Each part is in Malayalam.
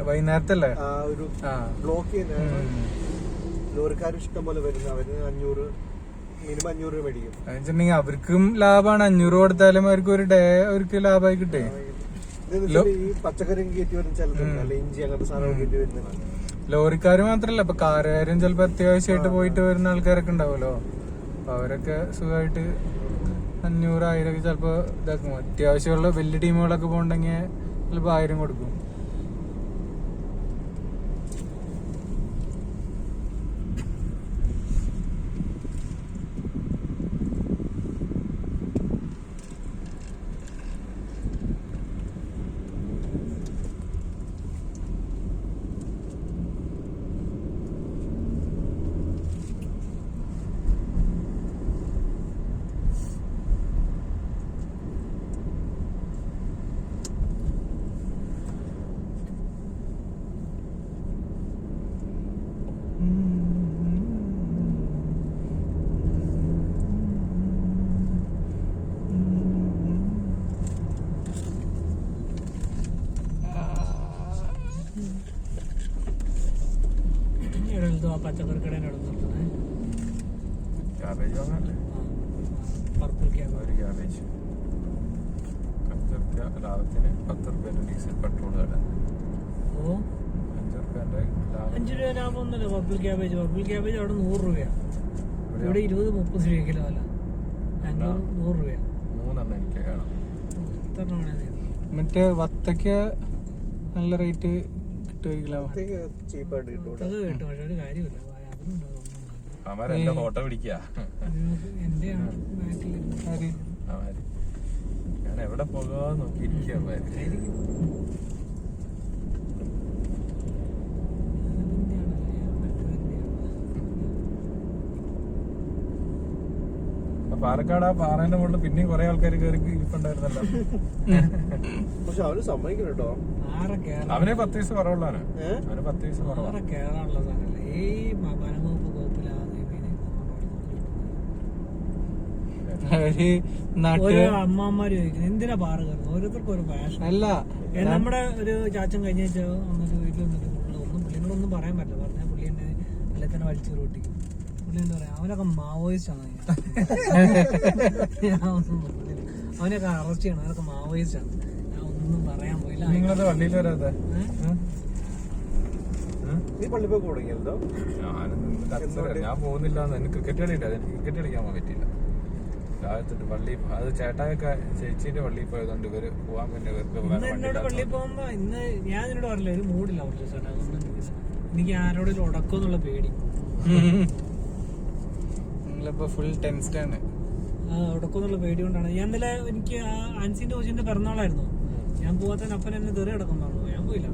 വൈകുന്നേരത്തല്ലേ ഒരു ബ്ലോക്ക് ചെയ്യുന്ന ലോറിക്കാർ ഇഷ്ടം പോലെ വരുന്നത്. അവര് 500 മിനിമം 500 രൂപ മേടിക്കും. അവർക്കും ലാഭമാണ്. 500 കൊടുത്താലും അവർക്ക് ഒരു ഡേ അവർക്ക് ലാഭമായി കിട്ടേ. ഈ പച്ചക്കറി കയറ്റി വരുന്ന ചിലത് ഇഞ്ചി അങ്ങനത്തെ സാധനം കയറ്റി വരുന്നത് ലോറിക്കാര് മാത്രല്ല, ഇപ്പൊ കാറുകാരും ചിലപ്പോ അത്യാവശ്യമായിട്ട് പോയിട്ട് വരുന്ന ആൾക്കാരൊക്കെ ഉണ്ടാവുമല്ലോ. അപ്പൊ അവരൊക്കെ സുഖമായിട്ട് 500, 1000 ചിലപ്പോ ഇതാക്കും. അത്യാവശ്യമുള്ള വലിയ ടീമുകളൊക്കെ പോകണ്ടെങ്കിൽ ചിലപ്പോ 1000 കൊടുക്കും. പച്ചക്കറി കടയിൽ ക്യാബേജ് വാങ്ങാനല്ലേ? Purple cabbage. ഒരു ക്യാബേജ് 5 രൂപ ലാഭത്തിന് 10 രൂപ ഡീസൽ പെട്രോൾ കട. 5 രൂപ ലാഭം ഒന്നുമില്ല പർപ്പിൾ ക്യാബേജ്. പർപ്പിൾ ക്യാബേജ് അവിടെ 100 രൂപയാണ്. ഇവിടെ 20-30 രൂപ കിലോ അല്ല, 100 രൂപയാണ്. 3 എനിക്ക് കാണാം. മറ്റേ വത്തക്ക നല്ല റേറ്റ് കിട്ടുമായിരിക്കില്ല. അത് കേട്ടു, പക്ഷെ ഒരു കാര്യമില്ല. ഫോട്ടോ പിടിക്കുക. ഞാൻ എവിടെ പോകാൻ നോക്കിയിരിക്കുക. പാലക്കാട് ആ പാറേന്റെ മുകളിൽ പിന്നെയും കുറെ ആൾക്കാർ കയറി ഇരിപ്പുണ്ടായിരുന്നല്ലോ. പക്ഷെ അവന് സമ്മതിക്കണം കേട്ടോ. അവന് 10 വയസ്സ് കുറവുള്ളതാണ്. അവന് 10 വയസ്സ് കുറവാണ്. കേറാനുള്ള സാധനല്ല ഈ വനംവകുപ്പ് കോപ്പിലാതെ അമ്മമാര് ചോദിക്കുന്നത് എന്തിനാ പാറ കയറുന്നത്. ഓരോരുത്തർക്കും ഒരു പാഷൻ അല്ല. നമ്മുടെ ഒരു ചാച്ചൻ കഴിഞ്ഞ വന്നിട്ട് വീട്ടിൽ വന്നിട്ട് പുള്ളിനോടൊന്നും പറയാൻ പറ്റില്ല. പറഞ്ഞാൽ പുള്ളി എന്നെ അല്ലെ തന്നെ വലിച്ചു റോട്ടി. പുള്ളി എന്താ പറയാ, അവനൊക്കെ മാവോയിസ്റ്റ് ആണ്. അവനൊക്കെ അറസ്റ്റ് ചെയ്യണം, അവനൊക്കെ മാവോയിസ്റ്റ് ആണ്. ഞാൻ ഒന്നും പറയാൻ പോയില്ല. നിങ്ങളത് വണ്ടിയിൽ വരാതെ ഞാൻ പോകുന്നില്ല. ക്രിക്കറ്റ് കളിയില്ല, ക്രിക്കറ്റ് കളിക്കാൻ പോകാൻ പറ്റില്ല. രാവിലത്തെ പള്ളി അത് ചേട്ടായൊക്കെ ചേച്ചീന്റെ പള്ളിയിൽ പോയതുകൊണ്ട് ഇവര് പോവാൻ പിന്നെ എന്നോട് പള്ളിയിൽ പോകുമ്പോ ഇന്ന് ഞാൻ നിന്നോട് പറഞ്ഞില്ല, ഒരു മൂഡില്ല കുറച്ച് ചേട്ടാ. എനിക്ക് ആരോടും ഉടക്കം എന്നുള്ള പേടി. ഫുൾ ടെൻസ്ഡ് ആണ്. ഉടക്കം എന്നുള്ള പേടി കൊണ്ടാണ്. ഞാൻ ഇന്നലെ എനിക്ക് ആൻസിന്റെ കോച്ചിന്റെ പിറന്നാളായിരുന്നു. ഞാൻ പോവാത്തതിന് അപ്പൻ എന്നെ തെറി അടക്കം പറഞ്ഞു. ഞാൻ പോയില്ല.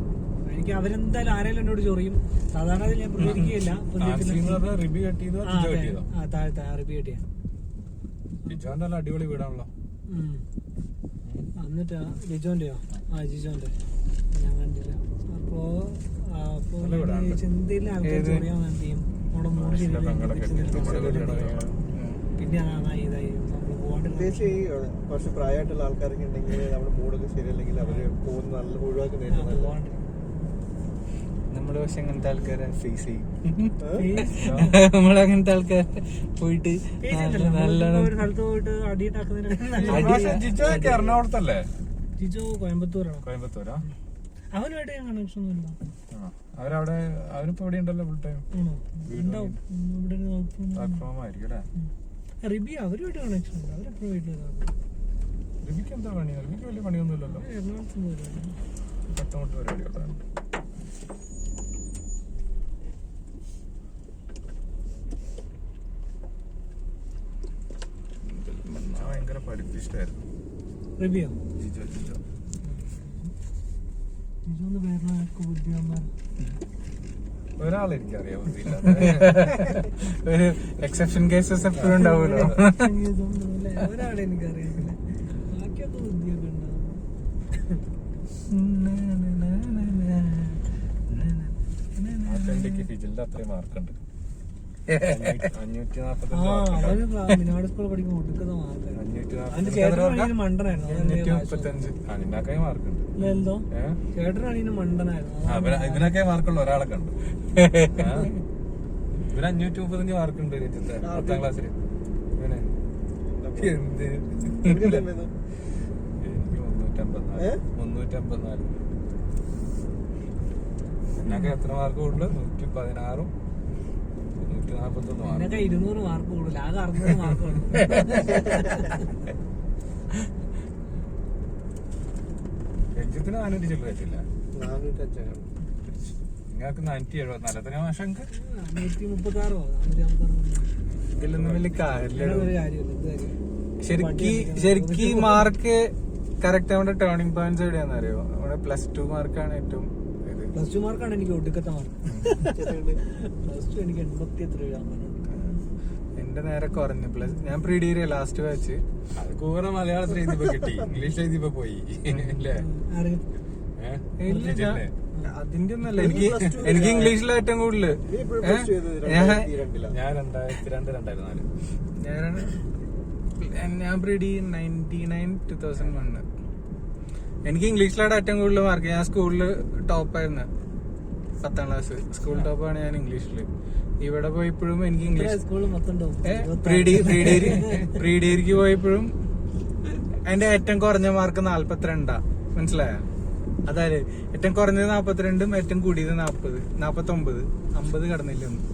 എനിക്ക് അവരെന്തായാലും ആരെങ്കിലും എന്നോട് ചൊറിയും. സാധാരണ ഞാൻ പ്രതികരിക്കുകയില്ല. താഴത്തെ റിബി കെട്ടിയ അടിപൊളി വീടാണല്ലോ. എന്നിട്ടാ ജിജോന്റെയോ? ജിജോന്റെ ഞാൻ കണ്ടില്ല. അപ്പോ എന്തെങ്കിലും ആൾക്കാർ ചൊറിയാൻ എന്ത് ചെയ്യും? നമ്മുടെ മൂട് ശരി. പിന്നെ ഇതായി കുറച്ച് പ്രായമായിട്ടുള്ള ആൾക്കാരൊക്കെ ഉണ്ടെങ്കിൽ നമ്മുടെ മൂടൊക്കെ ശരിയല്ലെങ്കിൽ അവര് പോകുന്ന നല്ല ഒഴിവാക്കുന്നതായിട്ട്. നമ്മള് പക്ഷെ അങ്ങനത്തെ ആൾക്കാരെ ഫേസ് ചെയ്യും. നമ്മളങ്ങനത്തെ ആൾക്കാരെ പോയിട്ട് എറണാകുളത്തല്ലേ? ജിജോ കോയമ്പത്തൂരാണ്. കോയമ്പത്തൂരാ? അവനുമായിട്ട് ഞാൻ കണക്ഷൻ ഒന്നുമില്ല. അവരവിടെ അവനിപ്പോ ഇവിടെ ഉണ്ടല്ലോ ഫുൾ ടൈം. റിബി അവരുമായിട്ട് കണക്ഷൻ ഉണ്ട്. അവരെപ്പോഴും വീട്ടിലാണ്. റിബിക്ക് എന്താ പണി? റിബിക്ക് വലിയ പണിയൊന്നുമില്ലല്ലോ. എറണാകുളത്ത് പട്ടമോട്ട് പരിപാടികളാണ്. ഭയങ്കര പഠിപ്പിഷ്ടായിരുന്നു റിബിയോ. ജിജോ ജിജോ ജിജോന്ന് പേരുള്ള ബുദ്ധിമാന്മാർ ഒരാളെ എനിക്കറിയാം. ഒരു എക്സെപ്ഷൻ കേസസ് എപ്പോഴും ഉണ്ടാവുമല്ലോ. ഒരാളെ എനിക്കറിയത്തില്ല. ബാക്കിയൊക്കെ ബുദ്ധിയൊക്കെ ഉണ്ടാവും. ഫിജിലിന്റെ അത്രയും മാർക്കുണ്ട്. അവന് മിനാട് സ്കൂളിൽ പഠിക്കുമ്പോൾ ഒടുക്കുന്ന മാർക്കായിരുന്നു. അവന്റെ ചേട്ടനാണെങ്കിൽ മണ്ടനായിരുന്നു. എന്തോ ചേട്ടനാണെങ്കിൽ മണ്ടനായിരുന്നു. ഇതിനൊക്കെ മാർക്കുള്ള ഒരാളെ കണ്ടു. ഇവന് 535 മാർക്കുണ്ട് 10ാം ക്ലാസ്സില്. ഇവനെ എന്ത് എനിക്ക് 354. എന്നൊക്കെ എത്ര മാർക്ക് കൂടുതൽ? 116 141 മാർക്ക്. 200 മാർക്ക് കൂടുതൽ. ആകെ 600 മാർക്ക് കൊടുക്കും. രഞ്ജിത്തിന് 400 ചില്ലറ. 405 നിങ്ങൾക്ക് 474. എത്ര മാസം? 436 456. ഇതിലൊന്നും വലിയ കാര്യമില്ല. ഒരു കാര്യമില്ല. ശരിക്ക് മാർക്ക് കറക്റ്റ് നമ്മുടെ ടേണിംഗ് പോയിന്റ്സ് എവിടെയാണെന്ന് അറിയോ? നമ്മുടെ +2 മാർക്കാണ് ഏറ്റവും ഇത്. +2 മാർക്കാണ് എനിക്ക് ഒടുക്കത്തെ മാർക്ക്. +2 എനിക്ക് 83 എന്റെ നേരെ കുറഞ്ഞു. ഞാൻ പ്രീ ഡിഗ്രി ലാസ്റ്റ് ബാച്ച്. അത് കൂറ മലയാളത്തിൽ എഴുതിയപ്പോ കിട്ടി, ഇംഗ്ലീഷിൽ എഴുതിയപ്പോ പോയി അല്ലേ? അതിന്റെ ഒന്നല്ല, എനിക്ക് ഇംഗ്ലീഷിലെ ഏറ്റവും കൂടുതല്. ഞാൻ 2002-2004. ഞാൻ പ്രീ ഡിഗ്രി 99-2001. എനിക്ക് ഇംഗ്ലീഷിലാണ് ഏറ്റവും കൂടുതൽ മാർക്ക്. ഞാൻ സ്കൂളില് ടോപ്പായിരുന്നു 10ാം ക്ലാസ്. സ്കൂൾ ടോപ്പാണ് ഞാൻ ഇംഗ്ലീഷില്. ഇവിടെ പോയപ്പോഴും എനിക്ക് ഇംഗ്ലീഷ് പ്രീ ഡിഗ്രിക്ക് പോയപ്പോഴും എന്റെ ഏറ്റവും കുറഞ്ഞ മാർക്ക് 42. മനസ്സിലായോ? അതായത് ഏറ്റവും കുറഞ്ഞത് 42, ഏറ്റവും കൂടിയത് 40, 49, 50 കടന്നില്ല ഒന്നും.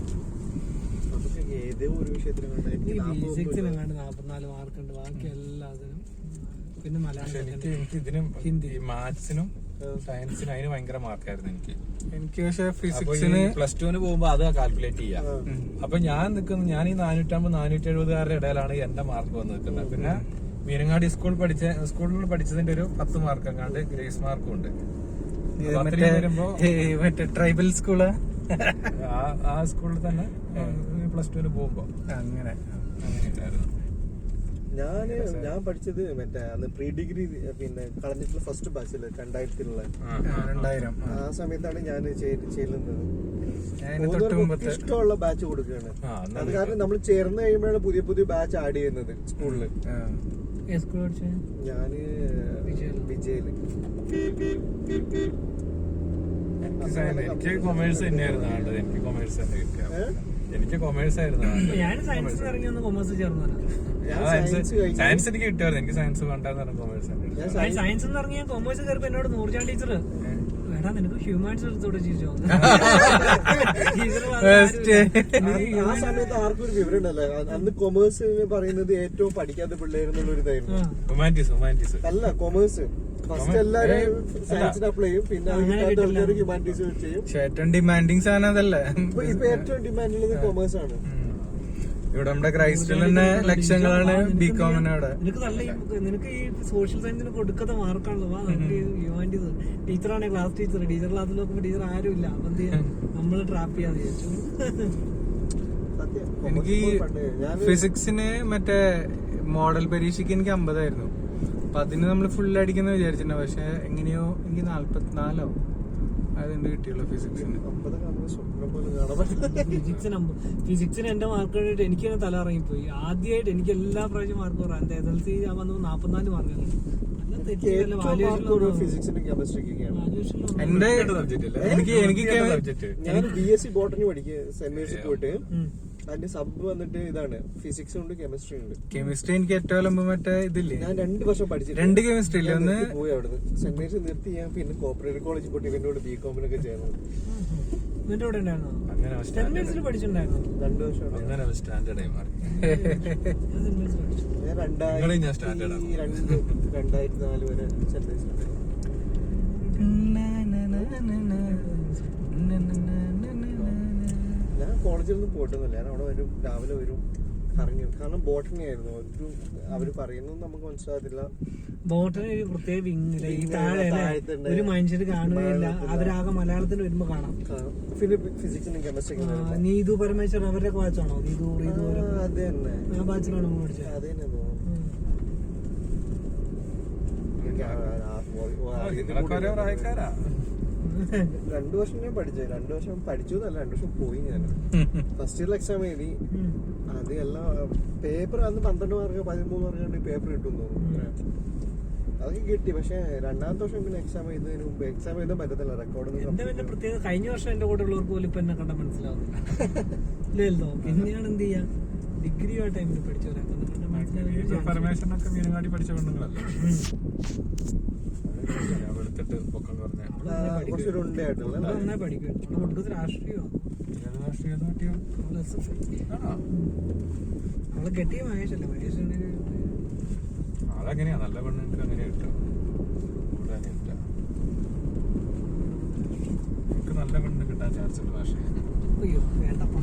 ഫിസിക്സിനെങ്ങാണ്ട് 44 മാർക്കുണ്ട്. ബാക്കി എല്ലാത്തിനും പിന്നെ എനിക്ക് ഇതിനും മാത്സിനും സയൻസിനും അതിന് ഭയങ്കര മാർക്കായിരുന്നു എനിക്ക്. പക്ഷെ ഫിസിക്സിന് +2 പോകുമ്പോ അത് കാൽക്കുലേറ്റ് ചെയ്യാം. അപ്പൊ ഞാൻ ഈ 450-470 ഇടയിലാണ് എന്റെ മാർക്ക് വന്ന് നിൽക്കുന്നത്. പിന്നെ മീനങ്ങാടി സ്കൂളിൽ പഠിച്ചതിന്റെ ഒരു 10 മാർക്ക് അങ്ങാണ്ട് ഗ്രേസ് മാർക്കും ഉണ്ട്. മറ്റേ ട്രൈബൽ സ്കൂള് ആ സ്കൂളിൽ തന്നെ +2 പോകുമ്പോ അങ്ങനെ ഞാൻ പഠിച്ചത് മറ്റേ അന്ന് പ്രീ ഡിഗ്രി പിന്നെ കളഞ്ഞിട്ടുള്ള ഫസ്റ്റ് ബാച്ചില് 2000 ആ സമയത്താണ് ഞാൻ ചെല്ലുന്നത്. ഇഷ്ടമുള്ള ബാച്ച് കൊടുക്കുകയാണ്. അത് കാരണം നമ്മൾ ചേർന്ന് കഴിയുമ്പോഴാണ് പുതിയ പുതിയ ബാച്ച് ആഡ് ചെയ്യുന്നത് സ്കൂളില്. ഞാന് വിജയില്. എനിക്ക് കൊമേഴ്സ് തന്നെയായിരുന്നു ആളുടെ. എനിക്ക് കൊമേഴ്സ് തന്നെ കിട്ടിയ. എനിക്ക് കൊമേഴ്സ് ആയിരുന്നു. സയൻസ് എനിക്ക് കിട്ടുമായിരുന്നു. എനിക്ക് സയൻസ് വേണ്ടാന്ന് കൊമേഴ്സ്. സയൻസ് എന്ന് പറഞ്ഞാൽ കൊമേഴ്സ് കയറിപ്പോ എന്നോട് നൂർജാൻ ടീച്ചർ വേടാ നിനക്ക് ഹ്യൂമാനിറ്റീസ് എടുത്തോടെ ചോദിച്ചോ. ആ സമയത്ത് ആർക്കും ഒരു വിവരം ഉണ്ടല്ലോ. അന്ന് കൊമേഴ്സ് പറയുന്നത് ഏറ്റവും പഠിക്കാത്ത പിള്ളേരെന്നുള്ള ഒരു ഇതായിരുന്നു. ഹ്യൂമാനിറ്റീസ് അല്ല, കൊമേഴ്സ് ഫസ്റ്റ് എല്ലാരും സയൻസിന് അപ്ലൈ ചെയ്യും. പിന്നെ ഹ്യൂമാനിറ്റീസ് ചെയ്യും. ഏറ്റവും ഡിമാൻഡിങ് സാധനം അതല്ലേ. ഇപ്പൊ ഏറ്റവും ഡിമാൻഡ് ഉള്ളത് കൊമേഴ്സ് ആണ്. ഇവിടെ നമ്മുടെ ക്രൈസ്റ്റിൽ തന്നെ ലക്ഷങ്ങളാണ് ബികോമിന് അവിടെ. നിനക്ക് ഈ സോഷ്യൽ സയൻസിന് കൊടുക്കാത്ത മാർക്കാണല്ലോ. ഹ്യൂമാനിറ്റീസ് ടീച്ചറാണ് ക്ലാസ് ടീച്ചർ ക്ലാസ്സിൽ നോക്കുമ്പോ ടീച്ചർ ആരും ഇല്ല. അപ്പൊ നമ്മള് ട്രാപ്പ് ചെയ്യാന്ന് വിചാരിച്ചു. എനിക്ക് ഫിസിക്സിന് മറ്റേ മോഡൽ പരീക്ഷയ്ക്ക് എനിക്ക് 50 ആയിരുന്നു. അപ്പൊ അതിന് നമ്മള് ഫുൾ അടിക്കുന്ന വിചാരിച്ചിട്ടുണ്ട്. പക്ഷെ എങ്ങനെയോ എനിക്ക് 44 അതെന്ത് കിട്ടിയുള്ളൂ ഫിസിക്സിന്. ഫിസിക്സിന് എന്റെ മാർക്ക് കണ്ടിട്ട് എനിക്ക് തന്നെ തല ഇറങ്ങിപ്പോയി. ആദ്യമായിട്ട് എനിക്ക് എല്ലാ പ്രാവശ്യം മാർക്ക് പറയാം. SLC ഞാൻ വന്നപ്പോ 44 മാർക്ക് ഞാൻ BSc ബോട്ടണി പഠിക്കുക സെന്റ് മേഴ്സിൽ പോയിട്ട്. അതിന്റെ സബ് വന്നിട്ട് ഇതാണ്, ഫിസിക്സ് ഉണ്ട് കെമിസ്ട്രി ഉണ്ട്. കെമിസ്ട്രി എനിക്ക് ഏറ്റവും മറ്റേ ഇതില്ലേ, ഞാൻ 2 വർഷം പഠിച്ചിട്ട് 2 കെമിസ്ട്രി ഇല്ല. ഒന്ന് പോയി അവിടുന്ന് സെന്റ് മേഴ്സിൽ നിർത്തി. ഞാൻ പിന്നെ കോപ്പറേറ്റീവ് കോളേജിൽ പോയിട്ട് ഇവനോട് ബികോമിനൊക്കെ ചേർന്നു. സെന്റ് മേഴ്സിൽ പഠിച്ചിട്ടുണ്ടായിരുന്നു 2 വർഷം. അങ്ങനെ സ്റ്റാൻഡേർഡായി മാറി. ഞാൻ 2004 വരെ സെന്റ് മേഴ്സിൽ. ഞാൻ കോളേജിലൊന്നും പോയിട്ടൊന്നുമില്ല. ഞാൻ അവിടെ വരും, രാവിലെ വരും, കറങ്ങി. കാരണം ബോട്ടണി ആയിരുന്നു. അവര് പറയുന്നത് നമുക്ക് മനസ്സിലാകത്തില്ല. ബോട്ടണി ഒരു പ്രത്യേക ഒരു മനുഷ്യര് കാണുകയില്ല. അവരാകെ മലയാളത്തിൽ വരുമ്പോ കാണാം. പിന്നെ ഫിസിക്സിനും കെമിസ്ട്രിക്കും നീതു പരമേശ്വരൻ അവരുടെ ബാച്ചാണോ? നീതു അത് തന്നെ ആ ബാച്ചിലാണ് പഠിച്ചത്. അത് തന്നെ തോന്നുന്നു. 2 വർഷം ഞാൻ പഠിച്ചത്. 2 വർഷം പഠിച്ചു എന്നല്ല, 2 വർഷം പോയി ഞാൻ. ഫസ്റ്റ് ഇയറിൽ എക്സാം എഴുതി. അത് എല്ലാം പേപ്പർ അന്ന് 12 മാർക്ക് 13 മാർക്ക് പേപ്പർ കിട്ടും തോന്നുന്നു. അതൊക്കെ കിട്ടി. പക്ഷെ 2ാമത്തെ വർഷം പിന്നെ എക്സാം എഴുതുന്നതിന് മുമ്പ് എക്സാം എഴുതാൻ പറ്റത്തില്ല, റെക്കോർഡ്. എന്റെ പിന്നെ പ്രത്യേകത കഴിഞ്ഞ വർഷം എന്റെ കൂടെ ഉള്ളവർക്ക് പോലും ഇപ്പൊ എന്നെ കണ്ടാൽ മനസ്സിലാവുന്നില്ല. ഇല്ലല്ലോ, പിന്നെയാണ് എന്ത് ചെയ്യാ, ഡിഗ്രി ആ ടൈമിൽ പഠിച്ചവരൊക്കെ പരമേശ്വരനൊക്കെ മീനങ്ങാടി പഠിച്ച പെണ്ണുങ്ങളല്ലേ, വെളുത്തിട്ട് പൊക്കം പറഞ്ഞ കുറച്ചൊരു ഉണ്ടായിട്ടുള്ള നന്നായി പഠിക്കും. ഒടുക്കത്തെ രാഷ്ട്രീയമാണ്. അവളെ കെട്ടിയ മഹേഷല്ലേ, മഹേഷിന്റെ അതങ്ങനെയാ, നല്ല പെണ്ണുങ്ങൾക്ക് അങ്ങനെ കിട്ടും. എനിക്ക് നല്ല പെണ്ണ് കിട്ടാൻ ചാൻസ് ഉണ്ട്. പക്ഷേ അയ്യോ വേണ്ടപ്പ,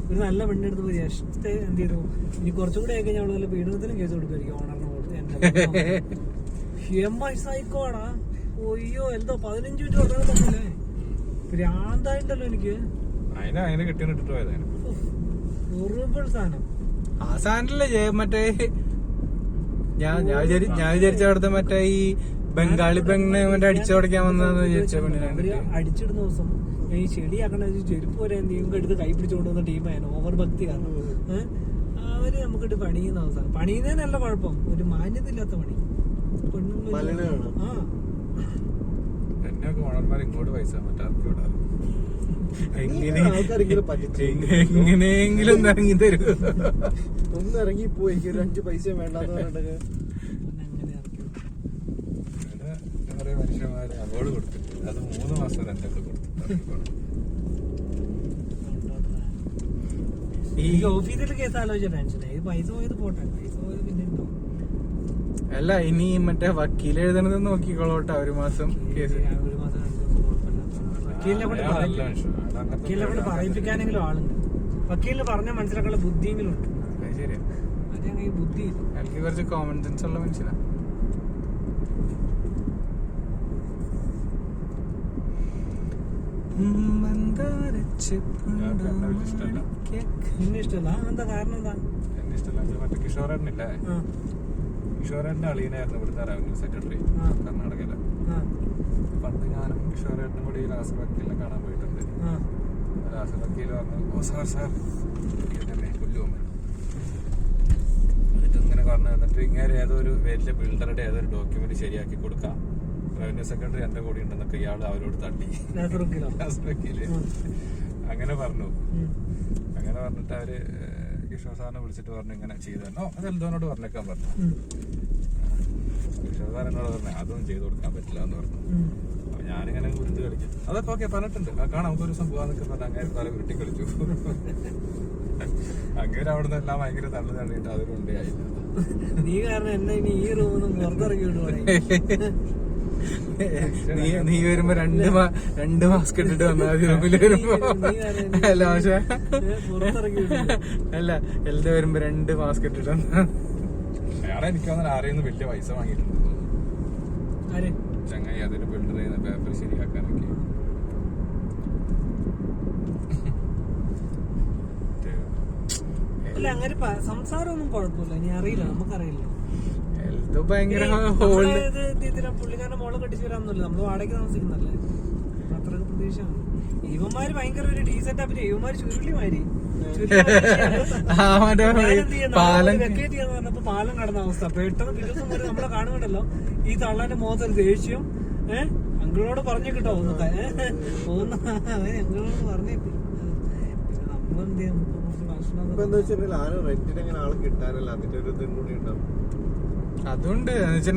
ഒരു നല്ല പെണ്ണെടുത്ത് ജസ്റ്റ് എന്ത് ചെയ്തു, ഇനി കുറച്ചും കൂടെ ആയി കഴിഞ്ഞാൽ നല്ല പീഡനത്തിനും കേസ് കൊടുക്കുമായിരിക്കും ഓണറിനെ കൊടുത്ത്. എന്റെ സൈക്കോടാ. ഒയ്യോ എന്തോ 15 മിനിറ്റ് ഉടനെ തന്നില്ലേ, ഭ്രാന്തായിട്ടല്ലോ എനിക്ക്. അതിനെ കെട്ടിട്ട് പോയതാണ് ഹൊറിബിൾ സാധനം. ആ സാധനല്ലേ മറ്റേ ഞാൻ വിചാരിച്ച അവിടുത്തെ മറ്റേ ഈ ബംഗാളി പെണ്ണ് മറ്റേ അടിച്ചോടിക്കാൻ വന്നതെന്ന് വിചാരിച്ച പെണ്ണിനെ അടിച്ചിടുന്ന ദിവസം ഈ ചെടിയാക്കണ ചെരുപ്പ് വരെ എന്തെങ്കിലും എടുത്ത് കൈ പിടിച്ചുകൊണ്ട് വന്ന ടീമായിരുന്നു. ഓവർ ഭക്തി കാരണം അവര് നമുക്കിട്ട് പണിയുന്ന അവസാനം. പണിയുന്നതിനല്ല കുഴപ്പം, ഒരു മാന്യത ഇല്ലാത്ത പണി. എന്നൊക്കെ ഓണർമാർ ഇങ്ങോട്ട് പൈസ മറ്റാർക്കും എങ്ങനെയെങ്കിലും ഇറങ്ങി തരൂ, ഒന്ന് ഇറങ്ങി പോയി, ഒരു 5 പൈസ വേണ്ടെന്ന് പറഞ്ഞിട്ട് മനുഷ്യന്മാര് അവാർഡ് കൊടുത്തിട്ട് അത് 3 മാസം റെന്റ് ഒക്കെ കൊടുത്തിട്ട്. ഈ ഓഫീസിലെ കേസ് ആലോചിച്ച ടെൻഷനായി. ഇത് പൈസ പോയത് പോട്ടെ, പൈസ പോയത് പിന്നെ ഉണ്ടാവും. അല്ല ഇനി മറ്റേ വക്കീൽ എഴുതണത് നോക്കിക്കോളോട്ടെ, 1 മാസം കേസ്. 1 മാസം 2 ദിവസം വക്കീലിനെ കൊണ്ട് പറയിപ്പിക്കാനെങ്കിലും ആളുണ്ട്. വക്കീലിന് പറഞ്ഞാൽ മനസ്സിലാക്കാനുള്ള ബുദ്ധിയെങ്കിലും ഉണ്ട്. ശരിയാ, അതങ്ങനെ ബുദ്ധി എനിക്ക് കുറച്ച് കോമൺ സെൻസ് ഉള്ള മനുഷ്യനാ. നിന്നെ ഇഷ്ടമല്ല? എന്താ കാരണം? എന്താ എന്നെ ഇഷ്ടമല്ല? മറ്റേ കിഷോറേട്ടനില്ലേ, കിഷോറേട്ടന്റെ അളിയനായിരുന്നു ഇവിടുത്തെ റവന്യൂ സെക്രട്ടറി കർണാടകയിലെ. പണ്ട് ഞാനും കിഷോറേട്ടനും കൂടി ഈ ലാസ്റ്റ് വക്കീലിനെ കാണാൻ പോയിട്ടുണ്ട്. ലാസ്റ്റ് വക്കീൽ പറഞ്ഞു, ഓ സാർ കൊല്ലുവമ്മ എന്നിട്ട് ഇങ്ങനെ പറഞ്ഞു. എന്നിട്ട് ഇങ്ങനെ ഏതോ ഒരു വലിയ ബിൽഡറുടെ ഏതോ ഒരു ഡോക്യുമെന്റ് ശരിയാക്കി കൊടുക്കാം, റവന്യൂ സെക്രട്ടറി എന്റെ കൂടെ ഉണ്ടെന്നൊക്കെ ഇയാൾ അവരോട് തട്ടി. വക്കീല് അങ്ങനെ പറഞ്ഞു. അങ്ങനെ പറഞ്ഞിട്ട് അവര് കിഷോർ സാറിനെ വിളിച്ചിട്ട് പറഞ്ഞു ഇങ്ങനെ ചെയ്തോ, അത് എൽദോനോട് പറഞ്ഞേക്കാൻ പറഞ്ഞു. കിഷോർ സാർ എന്നോട് പറഞ്ഞു അതൊന്നും ചെയ്ത് കൊടുക്കാൻ പറ്റില്ല എന്ന് പറഞ്ഞു. അപ്പൊ ഞാനിങ്ങനെ ഉരുണ്ട് കളിക്കും. അതൊക്കെ ഓക്കെ പറഞ്ഞിട്ടുണ്ട്, കാണാം നമുക്കൊരു ദിവസം പോവാന്നൊക്കെ പറഞ്ഞ് അങ്ങനെ പല ഉരുട്ടി കളിച്ചു. അങ്ങനെ അവിടുന്ന് എല്ലാം ഭയങ്കര തള്ളു തള്ളിയിട്ട് അതൊരു ഉണ്ടായില്ല. നീ കാരണം എന്നെ ഇനി ഈ റൂമിൽ പുറത്തിറക്കി വിടുവാണ്. നീ വരുമ്പോ 2 മാസ്ക് ഇട്ടിട്ട് വന്നാൽ മതി റൂമിൽ വരുമ്പോ. അല്ല പക്ഷെ അല്ല എല്ലാ വരുമ്പോ 2 മാസ്ക് ഇട്ടിട്ട് വന്നാൽ. അയാളെ എനിക്ക് വന്നാൽ ആരെയും വലിയ പൈസ വാങ്ങിയിട്ടുണ്ട് ചങ്ങായി, അതിന് ബിൽഡർ ചെയ്യുന്ന പേപ്പർ ശരിയാക്കാനൊക്കെ. അല്ല അങ്ങനെ സംസാരമൊന്നും കുഴപ്പമില്ല, ഇനി അറിയില്ല, നമുക്കറിയില്ല. ഭയങ്കര പുള്ളിക്കാരന്റെ മോളെ കെട്ടിച്ചു വരാമെന്നല്ല, നമ്മള് വാടകയ്ക്ക് താമസിക്കുന്നല്ലേ, അത്ര പ്രതീക്ഷയാണ്. ഇവന്മാര് ഭയങ്കര ഒരു ഡീസന്റ് ആപ്പിന് ഇവന്മാര് ചുരുളിമാരി വെക്കേറ്റ് ചെയ്യാന്ന് പറഞ്ഞപ്പോ പാലം കടന്ന അവസ്ഥ. പെട്ടെന്ന് ദിവസം വരെ നമ്മളെ കാണുന്നുണ്ടല്ലോ ഈ തള്ളന്റെ മുഖത്തൊരു ദേഷ്യം. അങ്കിളോട് പറഞ്ഞു കിട്ടോ ഒന്നൊക്കെ അങ്കിളോട് പറഞ്ഞേക്ക്. നമ്മളെന്ത് ചെയ്യാം, അതുകൊണ്ട്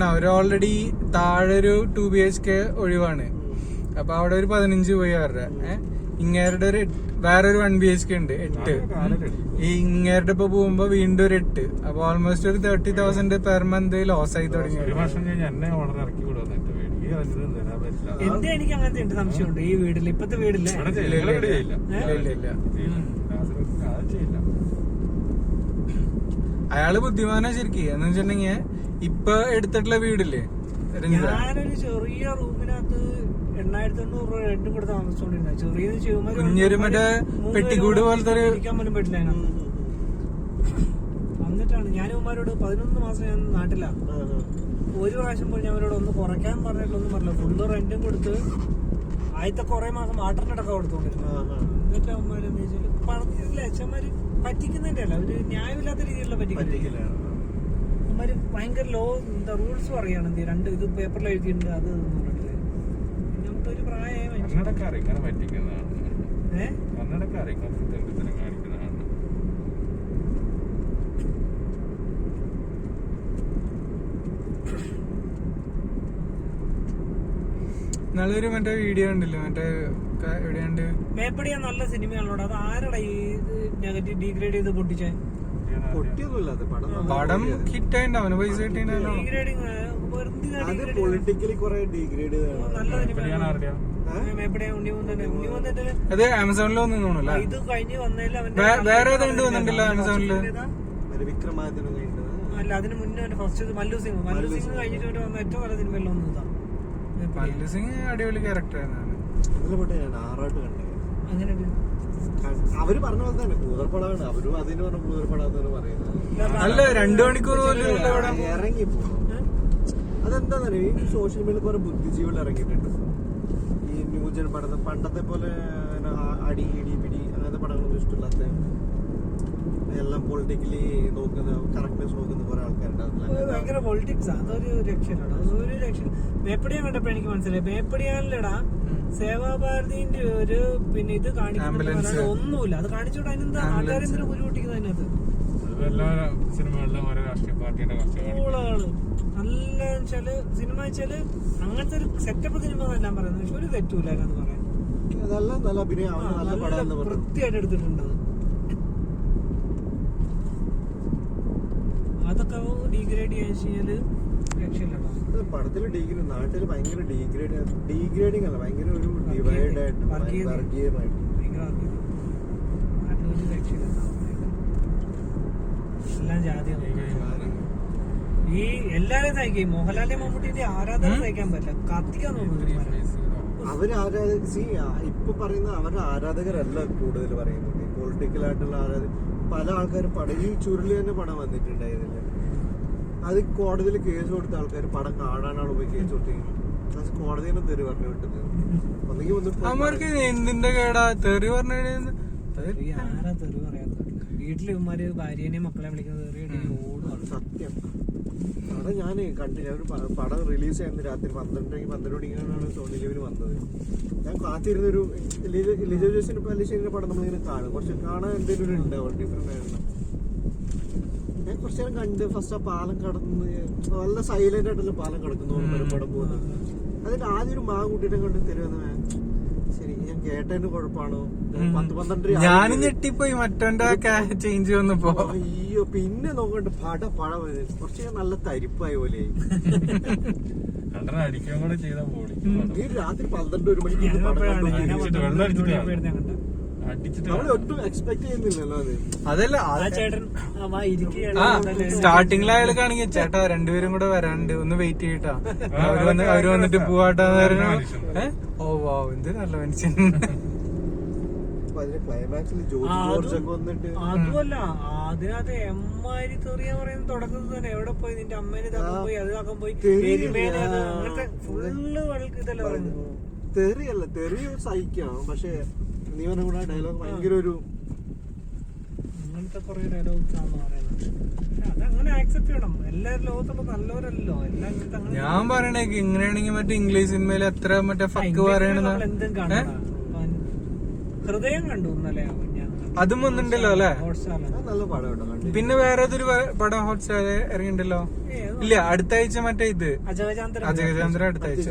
അവര് ഓൾറെഡി താഴെ ഒരു 2 BHK ഒഴിവാണ്. അപ്പൊ അവിടെ ഒരു 15 പോയി അവരുടെ. ഇങ്ങേരുടെ ഒരു വേറൊരു 1 BHK ഉണ്ട് 8. ഈ ഇങ്ങേരുടെ ഇപ്പൊ പോകുമ്പോ വീണ്ടും ഒരു 8. അപ്പൊ ഓൾമോസ്റ്റ് ഒരു 30,000 പെർ മന്ത് ലോസ് ആയി തുടങ്ങി. ഒരു വർഷം കഴിഞ്ഞ് എന്നെ ഓർഡർ ഇറക്കി വിടുന്നു. എന്റെ എനിക്ക് അങ്ങനത്തെ ഉണ്ട് സംശയമുണ്ട്. ഈ വീട്ടില് ഇപ്പത്തെ വീടില്ലേ അയാള് ബുദ്ധിമാനാ ശരിക്കും. എന്ന് വെച്ചിട്ടുണ്ടെങ്കിൽ ഇപ്പൊ എടുത്തിട്ടുള്ള വീടില്ലേ, ഞാനൊരു ചെറിയ റൂമിനകത്ത് 8,800 രൂപ റെന്റും കൂടെ താമസിച്ചോണ്ടിരുന്ന ചെറിയ കുഞ്ഞൊരു മറ്റേ പെട്ടിക്കൂട് പോലത്തെ ഇരിക്കാൻ പോലും പറ്റില്ല അതിനകത്ത്. എന്നിട്ടാണ് ഞാൻ ഉമ്മാരോട് 11 മാസം ഞാൻ നാട്ടിലാണ്. ഒരു പ്രാവശ്യം പോയി ഞാൻ അവരോട് ഒന്ന് കുറയ്ക്കാൻ പറഞ്ഞിട്ടൊന്നും പറഞ്ഞില്ല. ഫുള്ള് റെന്റും കൊടുത്ത് ആദ്യത്തെ കുറെ മാസം വാട്ടറിനടക്കം കൊടുത്തോണ്ടിരുന്നു. എന്നിട്ട് അവന്മാരെന്ന് വെച്ചാല് പറഞ്ഞില്ല അച്ഛന്മാര് പറ്റിക്കുന്നതിന്റെ അല്ല, ഒരു ന്യായമില്ലാത്ത രീതിയിലുള്ള പറ്റിക്കില്ല. അവന്മാര് ഭയങ്കര എന്താ റൂൾസ് പറയാണ്, എന്ത് രണ്ട് ഇത് പേപ്പറിൽ എഴുതിയിട്ടുണ്ട് അത് പറഞ്ഞിട്ട്. നമുക്ക് ഒരു പ്രായമായി നല്ലൊരു മറ്റേ വീഡിയോ ഉണ്ടല്ലോ, മറ്റേ എവിടെയുണ്ട് മേപ്പടിയ നല്ല സിനിമയാണല്ലോ. അത് ആരടാ ഈ നെഗറ്റീവ് ഡീഗ്രേഡ് ചെയ്ത് പൊട്ടിച്ചേ? പടം ഹിറ്റ് ആയിണ്ടാവും, പൈസ കിട്ടിയാലോ. ഡീഗ്രേഡിങ് പൊളിറ്റിക്കലി കുറെ ഡീഗ്രേഡ് നല്ല സിനിമയാണ് മേപ്പടിയ. ഉണ്ണിമൂന്നന്റെ അത് ആമസോണിൽ വന്നു തോന്നുന്നു. ഇത് കഴിഞ്ഞ് വന്നതിൽ വേറെ ഏതാണ്ട് വന്നിട്ടുണ്ടല്ലോ ആമസോണില്. വിക്രമാദിത്യം അല്ല, അതിന് മുന്നേ ഫസ്റ്റ് മല്ലു സിംഗ് കഴിഞ്ഞിട്ട് വന്ന ഏറ്റവും നല്ല സിനിമയിൽ ഒന്ന് ഇതാ. മല്ലു സിംഗ് അടിപൊളി ക്യാരക്ടറാണ്. ആറാട്ട് കണ്ടേ. അങ്ങനെ അവര് പറഞ്ഞ പോലെ തന്നെ കൂതർപ്പടാണ്, അവരും അതിന് പറഞ്ഞ കൂതർപ്പടാന്ന് പറയുന്നത്. അല്ല 2 മണിക്കൂർ പോലും ഇറങ്ങിപ്പോ അതെന്താന്നറിയോ, ഈ സോഷ്യൽ മീഡിയയിൽ കുറെ ബുദ്ധിജീവികൾ ഇറങ്ങിയിട്ടുണ്ട്. ഈ ന്യൂജൻ പടം പണ്ടത്തെ പോലെ അടി ഇടി പിടി അങ്ങനത്തെ പടങ്ങളൊന്നും ഇഷ്ടമില്ലാത്ത, എല്ലാം പൊളിറ്റിക്കലി നോക്കുന്ന, കറക്റ്റ്നെസ് നോക്കുന്ന കുറെ ആൾക്കാരുണ്ട്. ഭയങ്കര പൊളിറ്റിക്സ്. അതൊരു രക്ഷയില്ലടാ, അതൊരു രക്ഷ. മേപ്പടിയാൻ കണ്ടപ്പോ എനിക്ക് മനസ്സിലായി, മേപ്പടിയാനിലടാ സേവാഭാരതിന്റെ ഒരു പിന്നെ ഇത് കാണിക്കുന്നുണ്ട്, ഒന്നുമില്ല. അത് കാണിച്ചോട്ടെ, അതിനെന്താ നാട്ടുകാരെന്തിനാ ഉരുട്ടിക്കുന്നത് അതിനകത്ത്? നല്ല വെച്ചാല് സിനിമ വെച്ചാല് അങ്ങനത്തെ ഒരു സെറ്റപ്പ് സിനിമ ഞാൻ പറയുന്നത്. പക്ഷെ ഒരു തെറ്റൂല എന്ന് പറയാൻ, നല്ല അഭിനയം, നല്ല വൃത്തിയായിട്ട് എടുത്തിട്ടുണ്ട്. അതൊക്കെ ഡീഗ്രേഡ് ചെയ്യാൻ രക്ഷയില്ലടാ. പടത്തില് ഡിഗ്രി, നാട്ടില് ഭയങ്കര ഡീഗ്രേഡിങ് അല്ല, ഭയങ്കര ഒരു ഡിവൈഡ് ആയിട്ട് വർഗീയമായിട്ട് നാട്ടിലൊരു രക്ഷയില്ല. എല്ലാം ജാതിയാണ്. ഈ എല്ലാരെയും സഹിക്കും. മോഹൻലാലിന്റെ മമ്മൂട്ടിന്റെ ആരാധന സഹിക്കാൻ പറ്റില്ല, കത്തിക്കാൻ തോന്നുന്നു. അവര് ഇപ്പൊ പറയുന്ന അവരുടെ ആരാധകരല്ല കൂടുതൽ പറയുന്നത്, പൊളിറ്റിക്കലായിട്ടുള്ള ആരാധകർ. പല ആൾക്കാരും പടം ഈ ചുരുളി തന്നെ പടം വന്നിട്ടുണ്ടായിരുന്നില്ല, അത് കോടതിയിൽ കേസ് കൊടുത്ത ആൾക്കാർ പടം കാണാനാണ് പോയി കേസ് കൊടുത്തിരിക്കുന്നത്. കോടതിയിൽ തെറി പറഞ്ഞു വിട്ടത്. അവർക്ക് എന്തിന്റെ കേടാ തെറി പറഞ്ഞു? ആരാ തെറി പറയാത്ത? വീട്ടില് ഇവന്മാര് ഭാര്യനെയും മക്കളെ വിളിക്കുന്നത് തെറി ഓടുവാണ്. സത്യം. അവിടെ ഞാൻ കണ്ടില്ല, ഒരു പടം റിലീസ് ചെയ്യുന്ന രാത്രി 12 മണിക്കാണ് സോണി ലിവിന് വന്നത്. ഞാൻ കാത്തിരുന്നൊരു ലിജോ ജോസിന്റെ പല്ലിശ്ശേരിന്റെ പടം നമ്മളിങ്ങനെ കാണും, കുറച്ച് കാണാൻ എന്തെങ്കിലും ഉണ്ടാവും, ഡിഫറെന്റ് ആയിരുന്നു. ഞാൻ കുറച്ചു നേരം കണ്ട് ഫസ്റ്റ് ആ പാലം കടന്ന് നല്ല സൈലന്റ് ആയിട്ടുള്ള പാലം കിടക്കുന്നു പടം പോകുന്നത്. അതിന്റെ ആദ്യം ഒരു മാ കൂട്ടിയിട്ട് കണ്ട് തരുമെന്ന്. ശരി, ഞാൻ കേട്ടതിന്റെ കുഴപ്പമാണോ? 10-12 ഞാനും ഞെട്ടിപ്പോയി മറ്റോന്റെ ചേഞ്ച് വന്നപ്പോ. അയ്യോ, പിന്നെ നോക്കണ്ട് പടം കുറച്ച് നല്ല തരിപ്പായ പോലെ. ഈ രാത്രി 12-1 മണിക്ക് ഒട്ടും എക്സ്പെക്ട് ചെയ്യുന്നില്ലല്ലോ അത്. അതല്ല സ്റ്റാർട്ടിങ്ങിൽ അയാൾ കാണിക്ക ചേട്ടാ 2 പേരും കൂടെ വരാനുണ്ട്, ഒന്ന് വെയിറ്റ് ചെയ്യട്ടാ, അവര് വന്നിട്ട് പോവാട്ടാന്ന് പറഞ്ഞു. ഓ വാ, എന്ത് നല്ല മനുഷ്യൻ. ക്ലൈമാക്സിൽ ജോർജ് ഒക്കെ വന്നിട്ട് അതുമല്ല, അതിനകത്ത് എമ്മാരി തെറിയ പറയുന്നത് തുടക്കത്തിൽ തന്നെ. എവിടെ പോയി നിന്റെ അമ്മേനെ ഇതാക്കാൻ പോയി, അത് ഇതാക്കാൻ പോയി, അങ്ങനത്തെ ഫുള്ള് ഇതല്ല പറയുന്നത്. തെറിയല്ല, തെറി സഹിക്കാം, പക്ഷെ നീ പറഞ്ഞ കൂടെ ഡയലോഗ് ഭയങ്കര ഒരു അങ്ങനത്തെ കുറെ ഡയലോഗ്സ് ആണ് പറയുന്നത്. അതങ്ങനെ ആക്സെപ്റ്റ് ചെയ്യണം. എല്ലാവരും ലോകത്തുള്ള നല്ലവരല്ലോ. എല്ലാം ഞാൻ പറയണേക്ക് ഇങ്ങനെയാണെങ്കിൽ മറ്റേ ഇംഗ്ലീഷ് സിനിമയിൽ എത്ര മറ്റേ ഫക്ക് പറയണത്. എന്തും കാണാം. ഹൃദയം കണ്ടു ഇന്നലെ അതും വന്നിട്ടുണ്ടല്ലോ അല്ലെ? നല്ല പടം കേട്ടോ. പിന്നെ വേറെ ഏതൊരു പടം ഹോട്ട്സ്റ്റാർ ഇറങ്ങിണ്ടല്ലോ? ഇല്ല, അടുത്ത ആഴ്ച മറ്റേ ഇത് അജയചന്ദ്രൻ അടുത്ത ആഴ്ച.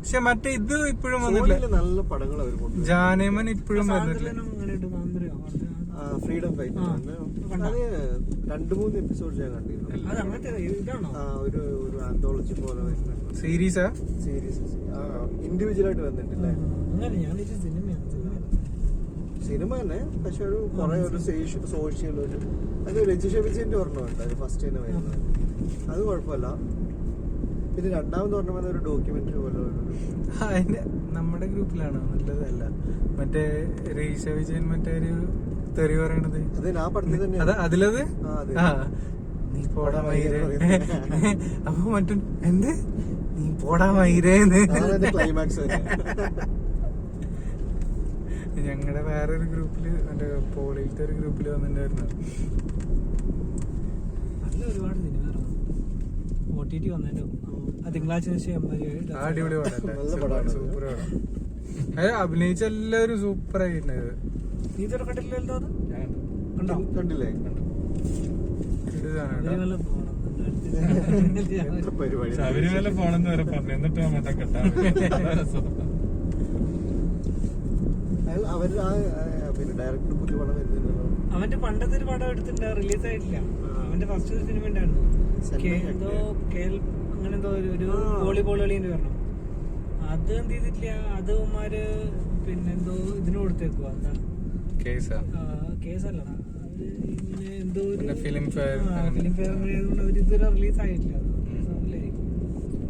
പക്ഷെ മറ്റേ ഇത് ഇപ്പോഴും വന്നിട്ടില്ല. നല്ല പടങ്ങൾ അവർ കൊണ്ടു. ജാനേമൻ ഇപ്പോഴും വന്നിട്ടില്ല. ഫ്രീഡം ഫൈറ്റ് 2-3 എപ്പിസോഡ് ഞാൻ കണ്ടിരുന്നു. ഒരു ആന്തോളജി പോലെ സീരീസ് ഇൻഡിവിജ്വൽ ആയിട്ട് വന്നിട്ടില്ലേ? സിനിമ തന്നെ, പക്ഷെ ഒരു കുറെ ഒരു സോഷ്യൽ ഒരു അത് രജിഷ വിജയന്റെ ഓർമ്മയുണ്ട്. അത് ഫസ്റ്റ് തന്നെ വരുന്നത്, അത് കുഴപ്പമില്ല. പിന്നെ രണ്ടാമത് ഓർമ്മ ഒരു ഡോക്യുമെന്ററി പോലെ നമ്മുടെ ഗ്രൂപ്പിലാണ്, നല്ലതല്ല. മറ്റേ രജിഷ വിജയൻ മറ്റേ ഒരു തെറി പറയണത് അതിലത് നീ പോടാ മയിരേ. അപ്പൊ മറ്റേ എന്ത് നീ പോടാ മയിരേന്ന് ക്ലൈമാക്സ് ഞങ്ങളുടെ വേറൊരു ഗ്രൂപ്പില് മറ്റേ പോളിയിലത്തെ ഒരു ഗ്രൂപ്പില് വന്നിട്ടുണ്ടായിരുന്നു. നല്ല ഒരുപാട് സിനിമ ഇറങ്ങും. OTT വന്നതിന്റെ തിങ്കളാഴ്ച ശേഷം ആ അടിപൊളി നല്ല പടമാണ്. സൂപ്പർ പടം. അത് അഭിനയിച്ച എല്ലാവരും സൂപ്പർ ആയിട്ടുണ്ടായത്. നീ ഇതുവരെ കണ്ടിട്ടില്ലല്ലോ അത്? ഞാൻ കണ്ടോ? കണ്ടില്ലേ? ഇതിന് വല്ല പോണം. എത്ര പരിപാടി. ശബരിമല പോണെന്ന് വരെ പറഞ്ഞു, എന്നിട്ട് മറ്റേ കെട്ടാൻ അവര് പിന്നെ ഡയറക്ടർ പുതിയ പടം വരുന്നില്ലല്ലോ. അവന്റെ പണ്ടത്തെ ഒരു പടം എടുത്തിട്ടുണ്ട്, റിലീസ് ആയിട്ടില്ല. അവന്റെ ഫസ്റ്റ് ഒരു സിനിമ ഉണ്ടായിരുന്നു, എന്തോ അങ്ങനെ എന്തോ ഒരു വോളിബോൾ കളിന്റെ പറഞ്ഞു. അത് എന്ത് ചെയ്തിട്ടില്ല, അത് ഉമ്മാര് പിന്നെ എന്തോ ഇതിന് കൊടുത്തേക്കുവാ. എന്താ കേസല്ലടാ, ഇങ്ങനെ എന്തോ ഒരു ഫിലിം ഫെയർ ഫിലിം ഫെയർ അവര് ഇതുവരെ റിലീസ് ആയിട്ടില്ല.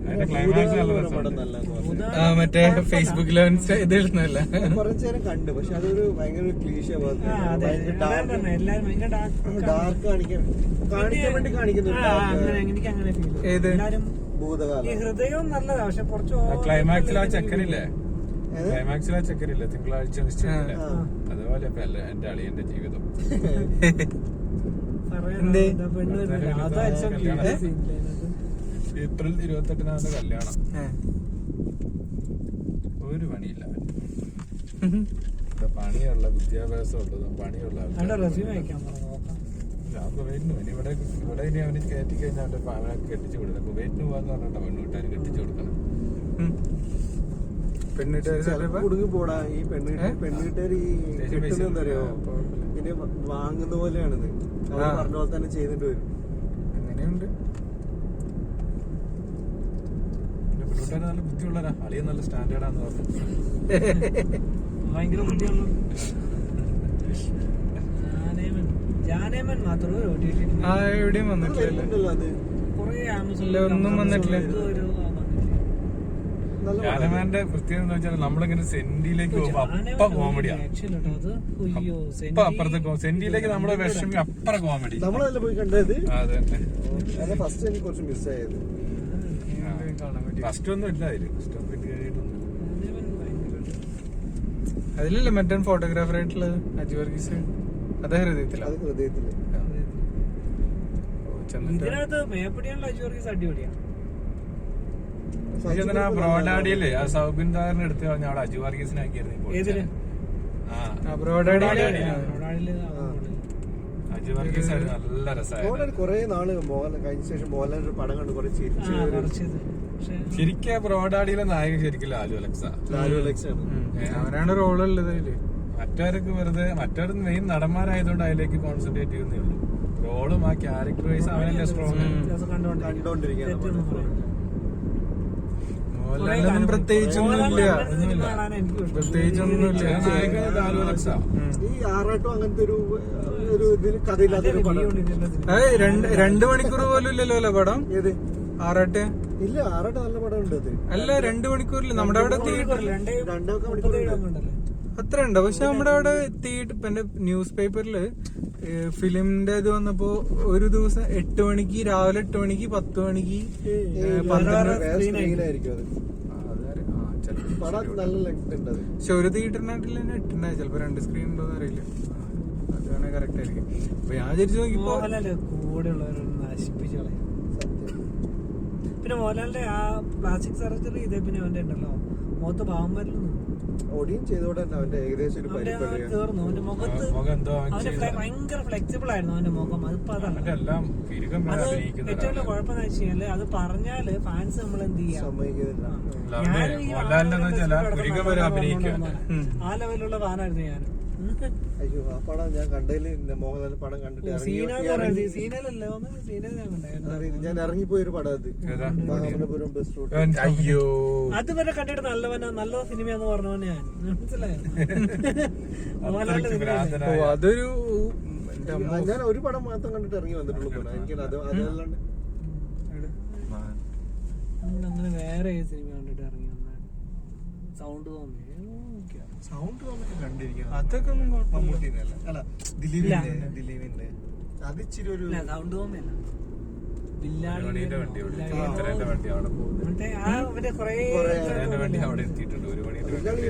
അതിന്റെ ക്ലൈമാക്സ് നല്ല പടം രസമുണ്ട്. നല്ലതെന്ന് പറഞ്ഞു. മറ്റേ ഫേസ്ബുക്കിൽ ഇതിടുന്നല്ല. കുറച്ചു നേരം കണ്ടു, പക്ഷെ അതൊരു ഭയങ്കര ക്ലീശ പോലത്തെ എല്ലാരും ഭയങ്കര ഡാർക്ക് കാണിക്കാൻ വേണ്ടി കാണിക്കുന്നുണ്ട്. എനിക്ക് അങ്ങനെ ഫീൽ. ഏത്? എല്ലാരും ഈ ഭൂതകാലം ഹൃദയം നല്ലതാ, പക്ഷെ കുറച്ച് ക്ലൈമാക്സിൽ ആ ചെക്കനില്ലേ, ക്ലൈമാക്സിൽ ആ ചെക്കനില്ലേ തിങ്കളാഴ്ച നിശ്ചയില്ലേ, അതുപോലെ ഇപ്പൊ അല്ല എന്റെ അളിയന്റെ ജീവിതം. ഏപ്രിൽ 28 കല്യാണം. ഒരു പണിയില്ല, പണിയുള്ള വിദ്യാഭ്യാസം ഉള്ളതും പണിയുള്ള റെസ്യൂം അയക്കാൻ പറഞ്ഞു. കുവൈറ്റിന് പോയി. ഇവിടെ ഇനി അവന് കയറ്റി കഴിഞ്ഞാൽ അവന്റെ അവനെ കെട്ടിച്ചു കൊടുക്കണം. കുവൈറ്റിന് പോകാന്ന് പറഞ്ഞിട്ട് പെണ്ണുകൂട്ടുകാർ കെട്ടിച്ചു കൊടുക്കണം. കുടുങ്ങി പോടാ. ഈ പെണ്ണുകിട്ടാർ ഈ കിട്ടുന്നറിയോ, പിന്നെ വാങ്ങുന്ന പോലെയാണിത്. അവർ പറഞ്ഞ പോലെ തന്നെ ചെയ്തിട്ട് വരും. അങ്ങനെയുണ്ട്. പെണ്ണുകൂട്ടുകാർ നല്ല ബുദ്ധിയുള്ളവരാ, അളിയ നല്ല സ്റ്റാൻഡേർഡാന്ന് പറഞ്ഞു. ഭയങ്കര ബുദ്ധിയുള്ള ജാനേമൻ മാത്രമേ എവിടെയും വന്നിട്ടില്ല. അത് ഒന്നും വന്നിട്ടില്ല. ജാനമാന്റെ പ്രത്യേകത എന്ന് വെച്ചാൽ നമ്മളിങ്ങനെ സെന്റിയിലേക്ക് പോകുമ്പോ അപ്പ കോമഡിയാ. അപ്പൊ അപ്പുറത്തെ സെന്റിയിലേക്ക് നമ്മള് വിഷമി അപ്പുറ കോമഡി. നമ്മളല്ല പോയി കണ്ടത്. അതെ ഫസ്റ്റ് എനിക്ക് കുറച്ച് മിസ്സായത്. ഫസ്റ്റ് ഒന്നും ഇല്ല അതില്. ഫസ്റ്റ് ഒന്നും കിട്ടിയിട്ടൊന്നും. അതിലല്ലേ മറ്റേ ഫോട്ടോഗ്രാഫർ ആയിട്ടുള്ളത് അജു വർഗീസ്. അതേ ഹൃദയത്തില. അത് ഹൃദയത്തില്. ഇതിനകത്ത് മേപ്പടിയാണല്ലോ അജു വർഗീസ് അടിപൊളിയാണ്. ബ്രോഡാഡിയല്ലേ ആ സൗബിൻ താറിന് എടുത്ത് കഴിഞ്ഞ അവിടെ അജു വർഗീസിനാക്കിയായിരുന്നു. അജു വർഗീസ് നല്ല രസമായിരുന്നു. കൊറേ നാള് കഴിഞ്ഞ ശേഷം മോഹൻലാൽ പടം കണ്ട് കുറെ ശരിക്കും ബ്രോഡാഡിയിലെ നായകൻ ശരിക്കും ലാലു അലക്സ. അവനാണ് റോളുള്ളത് അതില്. മറ്റവർക്ക് വെറുതെ മറ്റവർ മെയിൻ നടന്മാരായതുകൊണ്ട് അതിലേക്ക് കോൺസെൻട്രേറ്റ് ചെയ്യുന്നേ ഉള്ളൂ. റോളും ആ ക്യാരക്ടർ വൈസ് അവനല്ലേ സ്ട്രോങ്. മോഹൻലാലിനൊന്നും പ്രത്യേകിച്ചൊന്നുമില്ല. പ്രത്യേകിച്ചൊന്നുമില്ല. നായകൻ ലാലു അലക്സ. ഈ ആറാട്ടും അങ്ങനത്തെ ഒരു ഇതിന് കഥയില്ലാത്തൊരു പടം. 2 മണിക്കൂർ പോലും ഇല്ലല്ലോ പടം. ഏത് ആറാട്ട്? ഇല്ല, ആറാട്ട് നല്ല പടം ഉണ്ട്. അത് അല്ല 2 മണിക്കൂറില്ല. നമ്മുടെ അവിടെ തിയേറ്ററിൽ 2.5 മണിക്കൂർ അത്ര ഉണ്ട്. പക്ഷെ നമ്മുടെ അവിടെ എത്തിയിട്ട് ന്യൂസ് പേപ്പറില് ഫിലിമിന്റെ ഇത് വന്നപ്പോ ഒരു ദിവസം 8 മണിക്ക്, രാവിലെ 8 മണിക്ക്, 10 മണിക്ക്, 12 പടം നല്ല ലെങ്ത് ഉണ്ട്. പക്ഷെ ഒരു തിയേറ്ററിനായിട്ടില്ല തന്നെ 8 ഉണ്ടായി. ചിലപ്പോ 2 സ്ക്രീൻ ഉണ്ടോന്ന് അറിയില്ല. അതാണ് കറക്റ്റ് ആയിരിക്കും. അപ്പൊ ഞാൻ വിചാരിച്ചു നോക്കിപ്പോ കൂടെ ഉള്ളവരൊന്ന് നശിപ്പിച്ചു കളയും. പിന്നെ മോഹൻലാലിന്റെ ആ പ്ലാസ്റ്റിക് സർജറി ഇതേ പിന്നെ അവന്റെ ഉണ്ടല്ലോ മുഖത്ത് പാവം വരലൊന്നും ഓടിയും ചെയ്തോടെ തന്നെ അവന്റെ ഏകദേശം ഒരു തീർന്നു. അവന്റെ മുഖത്ത് ഭയങ്കര ഫ്ലെക്സിബിൾ ആയിരുന്നു അവന്റെ മുഖം. അതിപ്പോ അതല്ല. അത് ഏറ്റവും വലിയ കുഴപ്പമെന്ന് വെച്ച് കഴിഞ്ഞാല് അത് പറഞ്ഞാല് ഫാൻസ് നമ്മൾ എന്ത് ചെയ്യാം, ആ ലെവലിലുള്ള ഫാനായിരുന്നു ഞാൻ. അയ്യോ, ആ പടം ഞാൻ കണ്ടതില് മോഹൻലാൽ പടം കണ്ടിട്ട് ഞാൻ ഇറങ്ങിപ്പോയൊരു പടം. അത് വാമനപുരം ബസ് റൂട്ട്. അയ്യോ, അതുവരെ കണ്ടിട്ട് നല്ല സിനിമയാന്ന് പറഞ്ഞവനെ ഞാൻ മനസ്സിലായോ. അതൊരു ഞാൻ ഒരു പടം മാത്രം കണ്ടിട്ട് ഇറങ്ങി വന്നിട്ടുള്ളൂ. എനിക്ക് അതല്ലാണ്ട് അങ്ങനെ വേറെ സിനിമ കണ്ടിട്ട് ഇറങ്ങി വന്ന സൗണ്ട് തോന്നി. സൗണ്ട് കണ്ടിരിക്കണം. അതൊക്കെ അല്ല, ദിലീപിന്റെ അത് ഇച്ചിരി ഒരു സൗണ്ട് തോന്നില്ല. വണ്ടി അവിടെ എത്തിയിട്ടുണ്ട്. 1 മണിയുടെ ബില്ലാളി